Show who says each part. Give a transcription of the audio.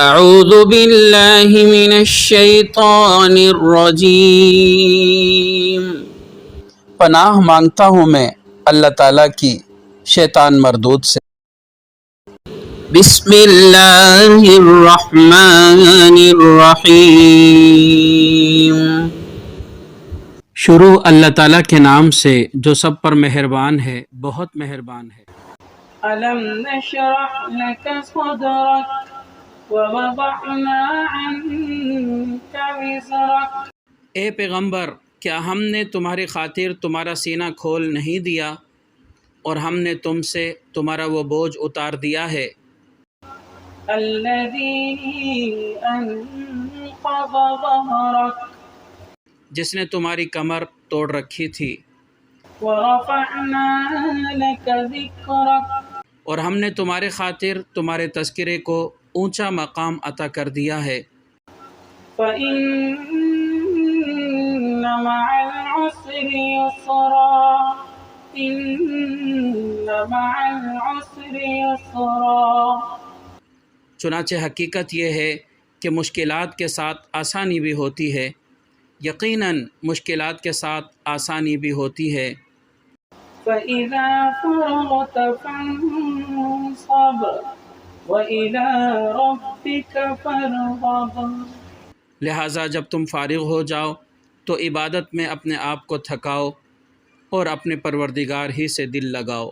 Speaker 1: اعوذ باللہ من الشیطان الرجیم، پناہ مانگتا ہوں میں اللہ تعالیٰ کی شیطان مردود سے۔ بسم اللہ الرحمن الرحیم، شروع اللہ تعالیٰ کے نام سے جو سب پر مہربان ہے، بہت مہربان ہے۔
Speaker 2: أَلَمْ نَشْرَحْ لَكَ صَدْرَكَ وَوَضَعْنَا عَنْكَ وِزْرَكَ۔
Speaker 1: اے پیغمبر، کیا ہم نے تمہاری خاطر تمہارا سینہ کھول نہیں دیا اور ہم نے تم سے تمہارا وہ بوجھ اتار دیا ہے
Speaker 2: الَّذِي أَنْقَضَ ظَهْرَكَ،
Speaker 1: جس نے تمہاری کمر توڑ رکھی تھی،
Speaker 2: وَرَفَعْنَا لَكَ ذِكْرَكَ،
Speaker 1: اور ہم نے تمہارے خاطر تمہارے تذکرے کو اونچا مقام عطا کر دیا ہے۔
Speaker 2: فَإِنَّ مَعَ الْعُسْرِ يُسْرًا، إِنَّ مَعَ الْعُسْرِ يُسْرًا۔
Speaker 1: چنانچہ حقیقت یہ ہے کہ مشکلات کے ساتھ آسانی بھی ہوتی ہے، یقیناً مشکلات کے ساتھ آسانی بھی ہوتی ہے۔
Speaker 2: فَإِذَا فَرَغْتَ فَانصَبْ وَإِلَى رَبِّكَ فَارْغَب۔
Speaker 1: لہٰذا جب تم فارغ ہو جاؤ تو عبادت میں اپنے آپ کو تھکاؤ اور اپنے پروردگار ہی سے دل لگاؤ۔